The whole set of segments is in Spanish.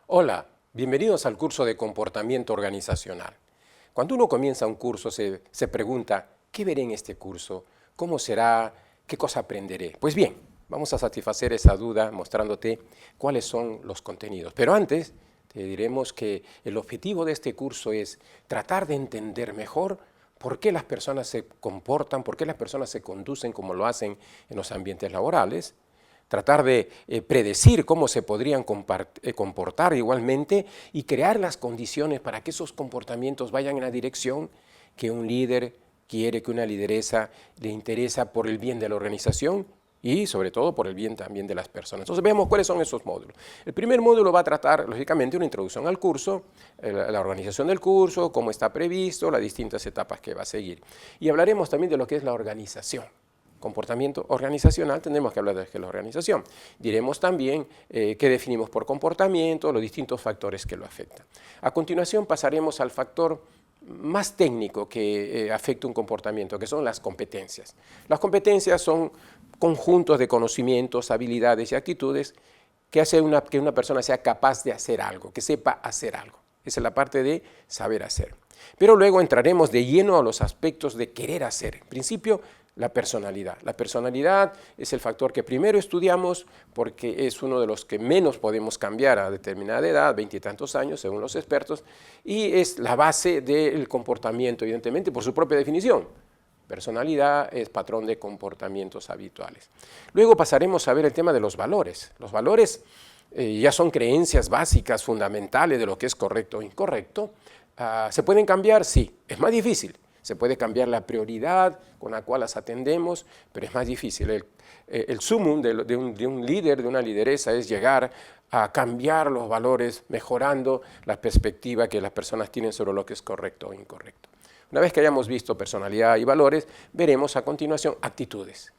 Hola, bienvenidos al curso de comportamiento organizacional. Cuando uno comienza un curso se pregunta, ¿qué veré en este curso? ¿Cómo será? ¿Qué cosa aprenderé? Pues bien, vamos a satisfacer esa duda mostrándote cuáles son los contenidos. Pero antes te diremos que el objetivo de este curso es tratar de entender mejor por qué las personas se comportan, por qué las personas se conducen como lo hacen en los ambientes laborales, tratar de predecir cómo se podrían comportar igualmente y crear las condiciones para que esos comportamientos vayan en la dirección que un líder quiere, que una lideresa le interesa por el bien de la organización y sobre todo por el bien también de las personas. Entonces veamos cuáles son esos módulos. El primer módulo va a tratar, lógicamente, una introducción al curso, la organización del curso, cómo está previsto, las distintas etapas que va a seguir. Y hablaremos también de lo que es la organización. Comportamiento organizacional, tendremos que hablar de la organización. Diremos también qué definimos por comportamiento, los distintos factores que lo afectan. A continuación pasaremos al factor más técnico que afecta un comportamiento, que son las competencias. Las competencias son conjuntos de conocimientos, habilidades y actitudes que hacen que una persona sea capaz de hacer algo, que sepa hacer algo. Esa es la parte de saber hacer. Pero luego entraremos de lleno a los aspectos de querer hacer. En principio, la personalidad. La personalidad es el factor que primero estudiamos porque es uno de los que menos podemos cambiar a determinada edad, 20 y tantos años, según los expertos, y es la base del comportamiento, evidentemente, por su propia definición. Personalidad es patrón de comportamientos habituales. Luego pasaremos a ver el tema de los valores. Los valores ya son creencias básicas, fundamentales de lo que es correcto o incorrecto. ¿Se pueden cambiar? Sí, es más difícil. Se puede cambiar la prioridad con la cual las atendemos, pero es más difícil. El sumum de un líder, de una lideresa, es llegar a cambiar los valores, mejorando la perspectiva que las personas tienen sobre lo que es correcto o incorrecto. Una vez que hayamos visto personalidad y valores, veremos a continuación actitudes.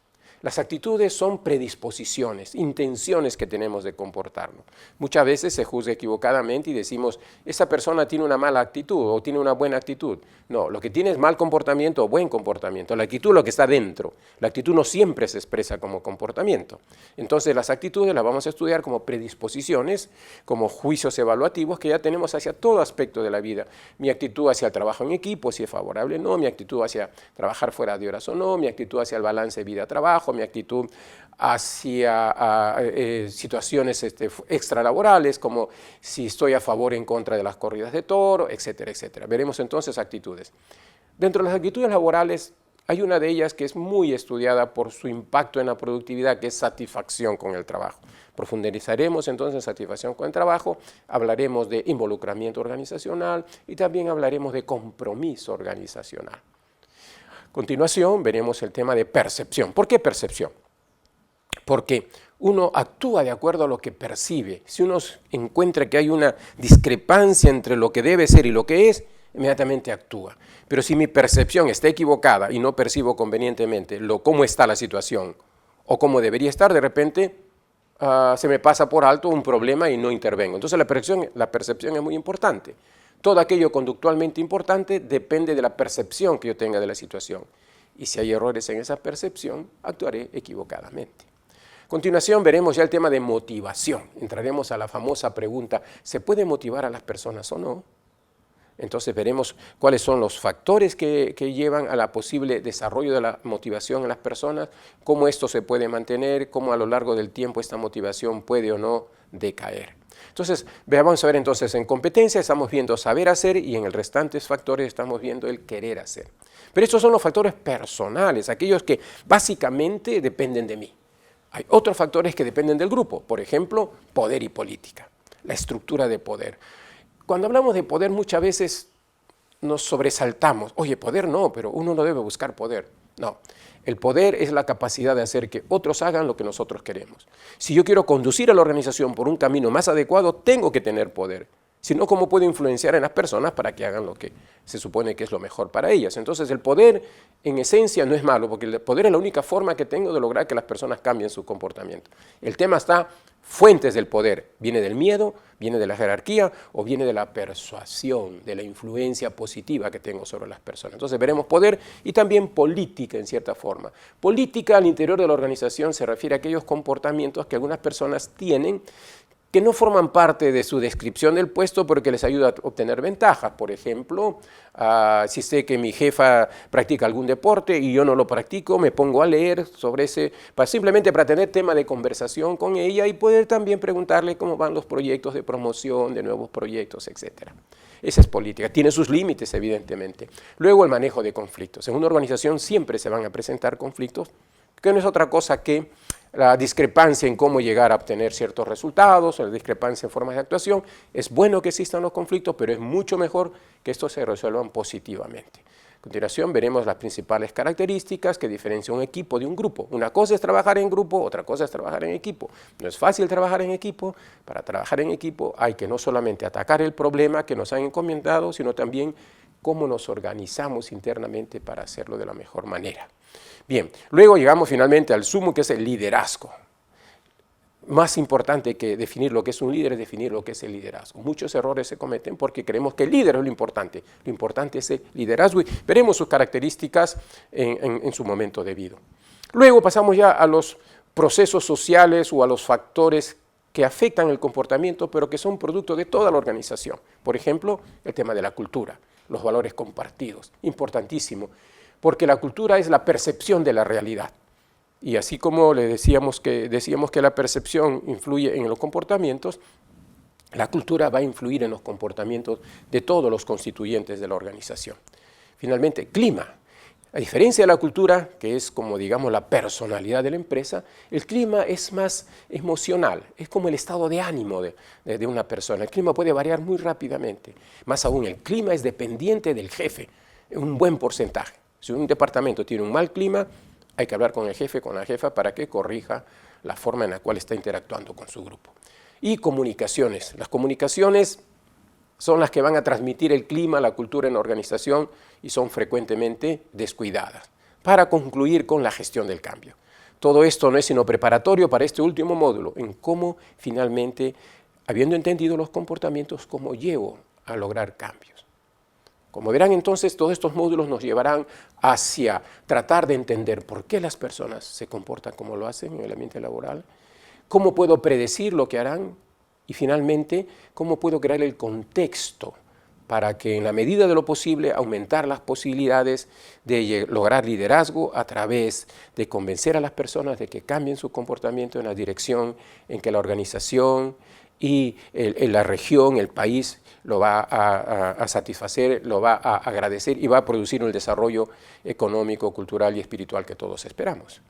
Las actitudes son predisposiciones, intenciones que tenemos de comportarnos. Muchas veces se juzga equivocadamente y decimos, esa persona tiene una mala actitud o tiene una buena actitud. No, lo que tiene es mal comportamiento o buen comportamiento. La actitud es lo que está dentro. La actitud no siempre se expresa como comportamiento. Entonces las actitudes las vamos a estudiar como predisposiciones, como juicios evaluativos que ya tenemos hacia todo aspecto de la vida. Mi actitud hacia el trabajo en equipo, si es favorable o no, mi actitud hacia trabajar fuera de horas o no, mi actitud hacia el balance vida-trabajo, mi actitud hacia situaciones extralaborales, como si estoy a favor o en contra de las corridas de toro, etcétera, etcétera. Veremos entonces actitudes. Dentro de las actitudes laborales, hay una de ellas que es muy estudiada por su impacto en la productividad, que es satisfacción con el trabajo. Profundizaremos entonces en satisfacción con el trabajo, hablaremos de involucramiento organizacional y también hablaremos de compromiso organizacional. A continuación veremos el tema de percepción. ¿Por qué percepción? Porque uno actúa de acuerdo a lo que percibe. Si uno encuentra que hay una discrepancia entre lo que debe ser y lo que es, inmediatamente actúa. Pero si mi percepción está equivocada y no percibo convenientemente cómo está la situación o cómo debería estar, de repente se me pasa por alto un problema y no intervengo. Entonces la percepción es muy importante. Todo aquello conductualmente importante depende de la percepción que yo tenga de la situación. Y si hay errores en esa percepción, actuaré equivocadamente. A continuación veremos ya el tema de motivación. Entraremos a la famosa pregunta, ¿se puede motivar a las personas o no? Entonces veremos cuáles son los factores que llevan a la posible desarrollo de la motivación en las personas, cómo esto se puede mantener, cómo a lo largo del tiempo esta motivación puede o no decaer. Entonces, vamos a ver entonces en competencia estamos viendo saber hacer y en el restantes factores estamos viendo el querer hacer. Pero estos son los factores personales, aquellos que básicamente dependen de mí. Hay otros factores que dependen del grupo, por ejemplo, poder y política, la estructura de poder. Cuando hablamos de poder muchas veces nos sobresaltamos. Oye, poder no, pero uno no debe buscar poder. No, el poder es la capacidad de hacer que otros hagan lo que nosotros queremos. Si yo quiero conducir a la organización por un camino más adecuado, tengo que tener poder. Si no, ¿cómo puedo influenciar en las personas para que hagan lo que se supone que es lo mejor para ellas? Entonces el poder en esencia no es malo, porque el poder es la única forma que tengo de lograr que las personas cambien su comportamiento. El tema está fuentes del poder. ¿Viene del miedo, viene de la jerarquía o viene de la persuasión, de la influencia positiva que tengo sobre las personas? Entonces veremos poder y también política en cierta forma. Política al interior de la organización se refiere a aquellos comportamientos que algunas personas tienen que no forman parte de su descripción del puesto, pero que les ayuda a obtener ventajas. Por ejemplo, si sé que mi jefa practica algún deporte y yo no lo practico, me pongo a leer sobre ese, simplemente para tener tema de conversación con ella y poder también preguntarle cómo van los proyectos de promoción, de nuevos proyectos, etc. Esa es política. Tiene sus límites, evidentemente. Luego, el manejo de conflictos. En una organización siempre se van a presentar conflictos, que no es otra cosa que la discrepancia en cómo llegar a obtener ciertos resultados, la discrepancia en formas de actuación. Es bueno que existan los conflictos, pero es mucho mejor que estos se resuelvan positivamente. A continuación veremos las principales características que diferencian un equipo de un grupo. Una cosa es trabajar en grupo, otra cosa es trabajar en equipo. No es fácil trabajar en equipo. Para trabajar en equipo hay que no solamente atacar el problema que nos han encomendado, sino también cómo nos organizamos internamente para hacerlo de la mejor manera. Bien, luego llegamos finalmente al sumo, que es el liderazgo. Más importante que definir lo que es un líder es definir lo que es el liderazgo. Muchos errores se cometen porque creemos que el líder es lo importante. Lo importante es el liderazgo y veremos sus características en su momento debido. Luego pasamos ya a los procesos sociales o a los factores que afectan el comportamiento, pero que son producto de toda la organización. Por ejemplo, el tema de la cultura, los valores compartidos, importantísimo, porque la cultura es la percepción de la realidad. Y así como decíamos que la percepción influye en los comportamientos, la cultura va a influir en los comportamientos de todos los constituyentes de la organización. Finalmente, clima. A diferencia de la cultura, que es como digamos la personalidad de la empresa, el clima es más emocional, es como el estado de ánimo de una persona. El clima puede variar muy rápidamente. Más aún, el clima es dependiente del jefe, en un buen porcentaje. Si un departamento tiene un mal clima, hay que hablar con el jefe, con la jefa, para que corrija la forma en la cual está interactuando con su grupo. Y comunicaciones. Las comunicaciones son las que van a transmitir el clima, la cultura en la organización y son frecuentemente descuidadas. Para concluir con la gestión del cambio. Todo esto no es sino preparatorio para este último módulo, en cómo finalmente, habiendo entendido los comportamientos, cómo llevo a lograr cambios. Como verán entonces, todos estos módulos nos llevarán hacia tratar de entender por qué las personas se comportan como lo hacen en el ambiente laboral, cómo puedo predecir lo que harán y finalmente cómo puedo crear el contexto para que en la medida de lo posible aumentar las posibilidades de lograr liderazgo a través de convencer a las personas de que cambien su comportamiento en la dirección en que la organización y la región, el país, lo va a satisfacer, lo va a agradecer y va a producir un desarrollo económico, cultural y espiritual que todos esperamos.